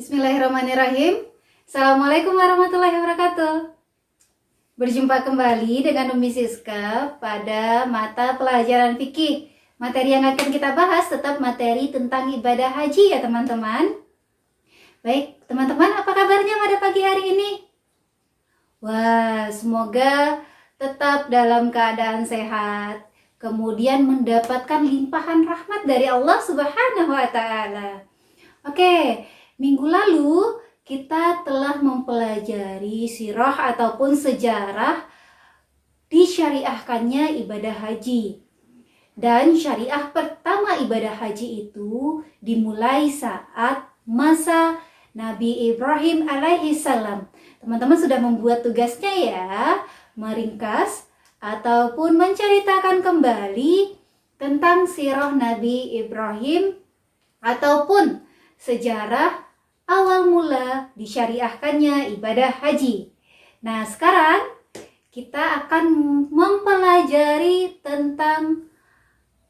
Bismillahirrahmanirrahim. Assalamualaikum warahmatullahi wabarakatuh. Berjumpa kembali dengan Umi Siska pada mata pelajaran fikih. Materi yang akan kita bahas tetap materi tentang ibadah haji ya teman-teman. Baik, teman-teman, apa kabarnya pada pagi hari ini? Wah, semoga tetap dalam keadaan sehat, kemudian mendapatkan limpahan rahmat dari Allah Subhanahu wa Ta'ala. Oke, minggu lalu kita telah mempelajari sirah ataupun sejarah disyariahkannya ibadah haji. Dan syariah pertama ibadah haji itu dimulai saat masa Nabi Ibrahim alaihissalam. Teman-teman sudah membuat tugasnya ya, meringkas ataupun menceritakan kembali tentang sirah Nabi Ibrahim ataupun sejarah awal mula disyariahkannya ibadah haji. Nah, sekarang kita akan mempelajari tentang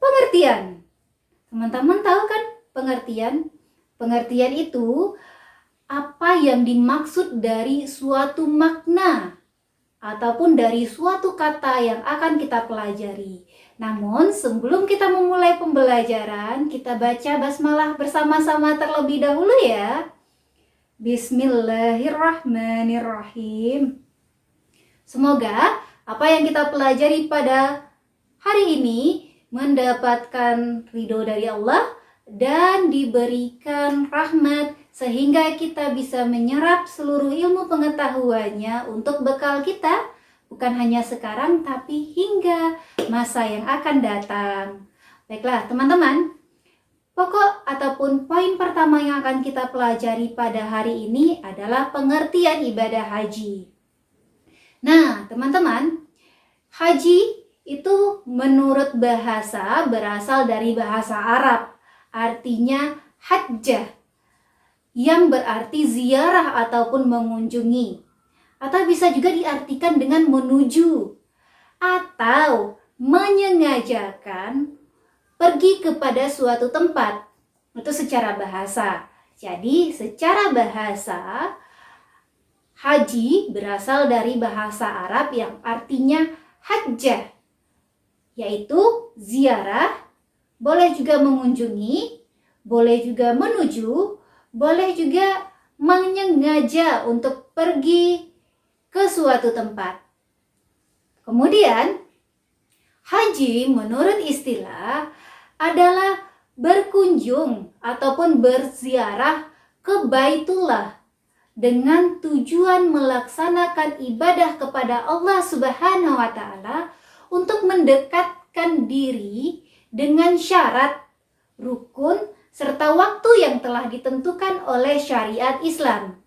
pengertian. Teman-teman tahu kan pengertian? Pengertian itu apa yang dimaksud dari suatu makna ataupun dari suatu kata yang akan kita pelajari. Namun sebelum kita memulai pembelajaran, kita baca basmalah bersama-sama terlebih dahulu ya. Bismillahirrahmanirrahim. Semoga apa yang kita pelajari pada hari ini mendapatkan ridho dari Allah dan diberikan rahmat sehingga kita bisa menyerap seluruh ilmu pengetahuannya untuk bekal kita, bukan hanya sekarang tapi hingga masa yang akan datang. Baiklah teman-teman, pokok ataupun poin pertama yang akan kita pelajari pada hari ini adalah pengertian ibadah haji. Nah teman-teman, haji itu menurut bahasa berasal dari bahasa Arab, artinya hajjah, yang berarti ziarah ataupun mengunjungi, atau bisa juga diartikan dengan menuju atau menyengajakan pergi kepada suatu tempat. Itu secara bahasa. Jadi secara bahasa haji berasal dari bahasa Arab yang artinya hajjah, yaitu ziarah, boleh juga mengunjungi, boleh juga menuju, boleh juga menyengaja untuk pergi ke suatu tempat. Kemudian haji menurut istilah adalah berkunjung ataupun berziarah ke Baitullah dengan tujuan melaksanakan ibadah kepada Allah Subhanahu wa Ta'ala untuk mendekatkan diri dengan syarat, rukun, serta waktu yang telah ditentukan oleh syariat Islam.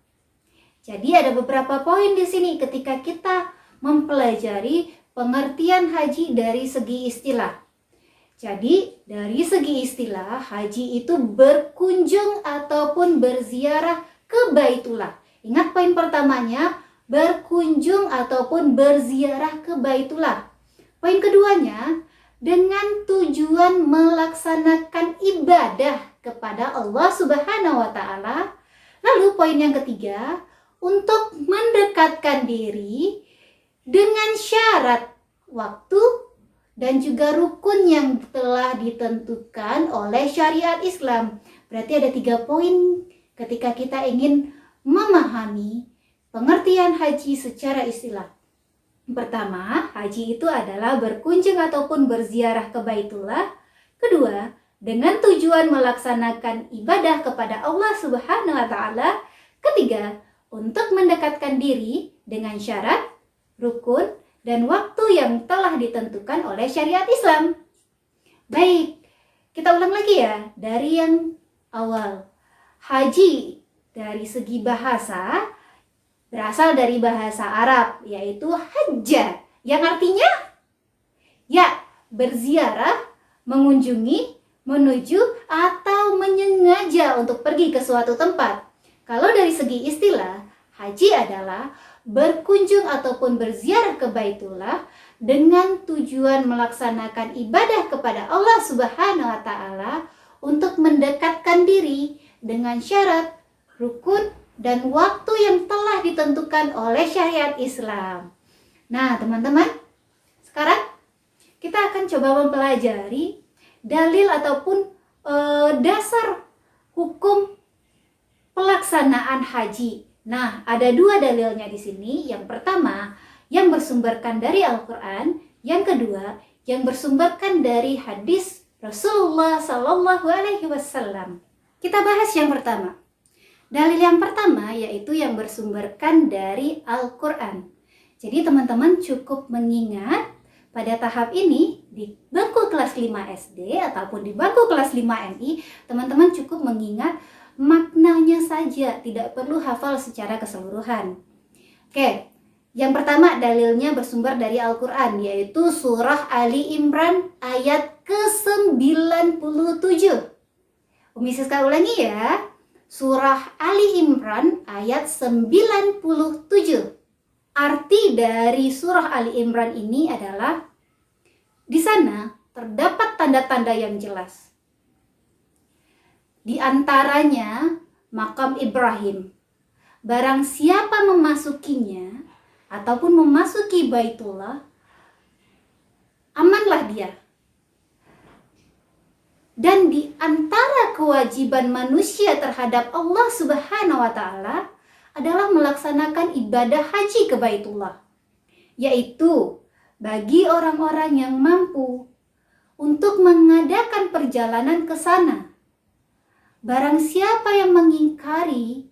Jadi ada beberapa poin di sini ketika kita mempelajari pengertian haji dari segi istilah. Jadi dari segi istilah, haji itu berkunjung ataupun berziarah ke Baitullah. Ingat poin pertamanya, berkunjung ataupun berziarah ke Baitullah. Poin keduanya, dengan tujuan melaksanakan ibadah kepada Allah Subhanahu wa Ta'ala. Lalu poin yang ketiga, untuk mendekatkan diri dengan syarat waktu dan juga rukun yang telah ditentukan oleh syariat Islam. Berarti ada 3 poin ketika kita ingin memahami pengertian haji secara istilah. Pertama, haji itu adalah berkunjung ataupun berziarah ke Baitullah. Kedua, dengan tujuan melaksanakan ibadah kepada Allah Subhanahu wa Ta'ala. Ketiga, untuk mendekatkan diri dengan syarat, rukun, dan waktu yang telah ditentukan oleh syariat Islam. Baik, kita ulang lagi ya dari yang awal. Haji dari segi bahasa berasal dari bahasa Arab, yaitu hajjah, yang artinya ya berziarah, mengunjungi, menuju, atau menyengaja untuk pergi ke suatu tempat. Kalau dari segi istilah, haji adalah berkunjung ataupun berziarah ke Baitullah dengan tujuan melaksanakan ibadah kepada Allah Subhanahu wa Ta'ala untuk mendekatkan diri dengan syarat, rukun, dan waktu yang telah ditentukan oleh syariat Islam. Nah, teman-teman, sekarang kita akan coba mempelajari dalil ataupun dasar hukum pelaksanaan haji. Nah, ada dua dalilnya di sini. Yang pertama, yang bersumberkan dari Al-Quran. Yang kedua, yang bersumberkan dari hadis Rasulullah Sallallahu Alaihi Wasallam. Kita bahas yang pertama. Dalil yang pertama yaitu yang bersumberkan dari Al-Quran. Jadi teman-teman cukup mengingat pada tahap ini di bangku kelas 5 SD ataupun di bangku kelas 5 MI, teman-teman cukup mengingat maknanya saja, tidak perlu hafal secara keseluruhan. Oke, yang pertama dalilnya bersumber dari Al-Quran, yaitu surah Ali Imran ayat ke-97. Umi Siska ulangi ya, surah Ali Imran ayat 97. Arti dari surah Ali Imran ini adalah di sana terdapat tanda-tanda yang jelas. Di antaranya makam Ibrahim. Barang siapa memasukinya ataupun memasuki Baitullah, amanlah dia. Dan di antara kewajiban manusia terhadap Allah Subhanahu wa Ta'ala adalah melaksanakan ibadah haji ke Baitullah, yaitu bagi orang-orang yang mampu untuk mengadakan perjalanan ke sana. Barang siapa yang mengingkari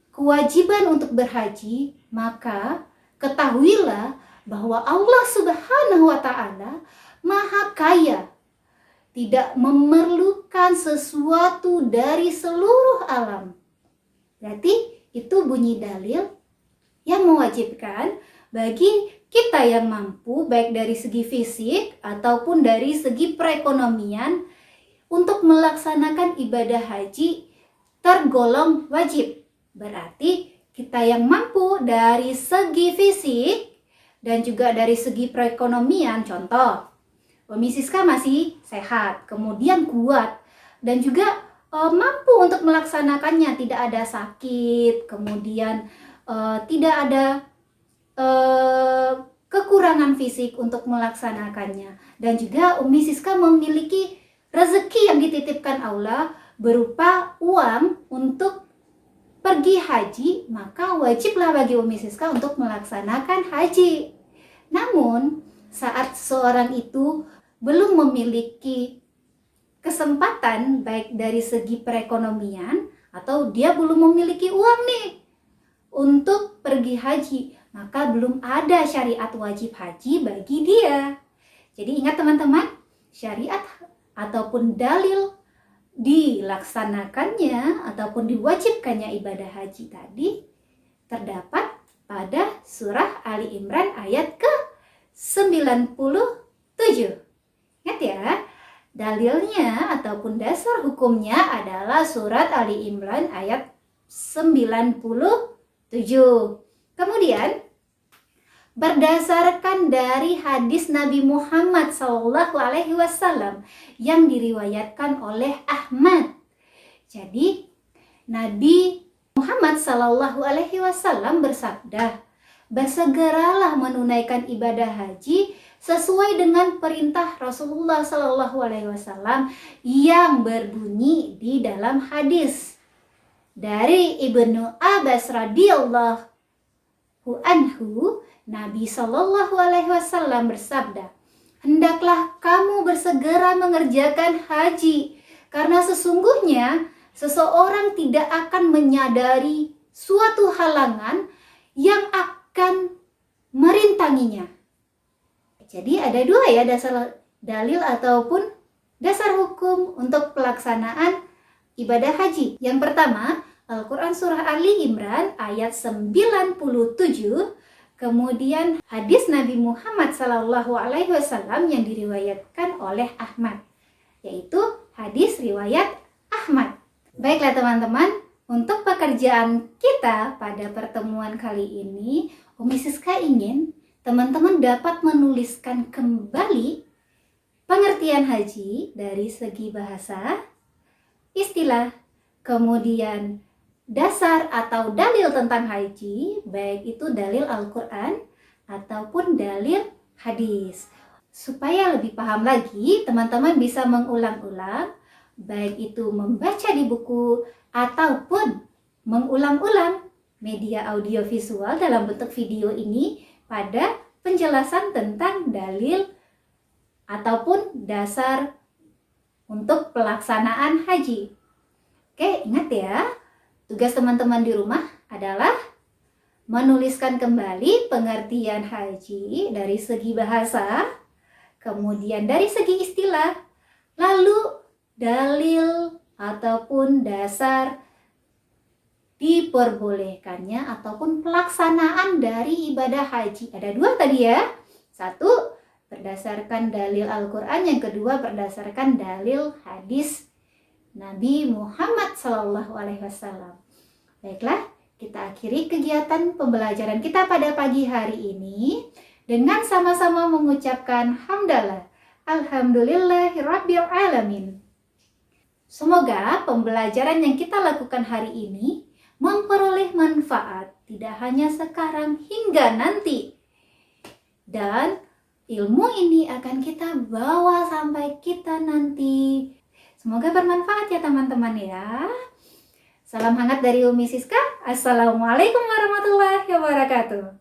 kewajiban untuk berhaji, maka ketahuilah bahwa Allah Subhanahu wa Ta'ala Maha Kaya, tidak memerlukan sesuatu dari seluruh alam. Berarti itu bunyi dalil yang mewajibkan bagi kita yang mampu, baik dari segi fisik ataupun dari segi perekonomian, untuk melaksanakan ibadah haji tergolong wajib. Berarti kita yang mampu dari segi fisik dan juga dari segi perekonomian, contoh, Umi Siska masih sehat, kemudian kuat, dan juga mampu untuk melaksanakannya, tidak ada sakit, kemudian tidak ada kekurangan fisik untuk melaksanakannya. Dan juga Umi Siska memiliki rezeki yang dititipkan Allah berupa uang untuk pergi haji, maka wajiblah bagi Umi Siska untuk melaksanakan haji. Namun, saat seorang itu belum memiliki kesempatan baik dari segi perekonomian atau dia belum memiliki uang nih untuk pergi haji, maka belum ada syariat wajib haji bagi dia. Jadi ingat teman-teman, syariat ataupun dalil dilaksanakannya ataupun diwajibkannya ibadah haji tadi terdapat pada surah Ali Imran ayat ke-97. Ingat ya, dalilnya ataupun dasar hukumnya adalah surat Ali Imran ayat 97. Kemudian berdasarkan dari hadis Nabi Muhammad SAW yang diriwayatkan oleh Ahmad. Jadi Nabi Muhammad SAW bersabda, bersegeralah menunaikan ibadah haji sesuai dengan perintah Rasulullah SAW yang berbunyi di dalam hadis dari Ibnu Abbas radhiyallahu anhu. Nabi SAW bersabda, hendaklah kamu bersegera mengerjakan haji, karena sesungguhnya seseorang tidak akan menyadari suatu halangan yang akan merintanginya. Jadi ada dua ya dasar dalil ataupun dasar hukum untuk pelaksanaan ibadah haji. Yang pertama, Al-Quran Surah Ali Imran ayat 97, kemudian hadis Nabi Muhammad SAW yang diriwayatkan oleh Ahmad, yaitu hadis riwayat Ahmad. Baiklah teman-teman, untuk pekerjaan kita pada pertemuan kali ini, Umi Siska ingin teman-teman dapat menuliskan kembali pengertian haji dari segi bahasa, istilah, Kemudian dasar atau dalil tentang haji, baik itu dalil Al-Quran ataupun dalil hadis. Supaya lebih paham lagi, teman-teman bisa mengulang-ulang, baik itu membaca di buku ataupun mengulang-ulang media audiovisual dalam bentuk video ini pada penjelasan tentang dalil ataupun dasar untuk pelaksanaan haji. Oke, ingat ya, tugas teman-teman di rumah adalah menuliskan kembali pengertian haji dari segi bahasa, kemudian dari segi istilah, lalu dalil ataupun dasar diperbolehkannya ataupun pelaksanaan dari ibadah haji. Ada dua tadi ya. Satu, berdasarkan dalil Al-Quran. Yang kedua, berdasarkan dalil hadis Nabi Muhammad SAW. Baiklah, kita akhiri kegiatan pembelajaran kita pada pagi hari ini dengan sama-sama mengucapkan hamdalah. Alhamdulillahirabbil alamin. Semoga pembelajaran yang kita lakukan hari ini memperoleh manfaat tidak hanya sekarang hingga nanti. Dan ilmu ini akan kita bawa sampai kita nanti. Semoga bermanfaat ya teman-teman ya. Salam hangat dari Umi Siska. Assalamualaikum warahmatullahi wabarakatuh.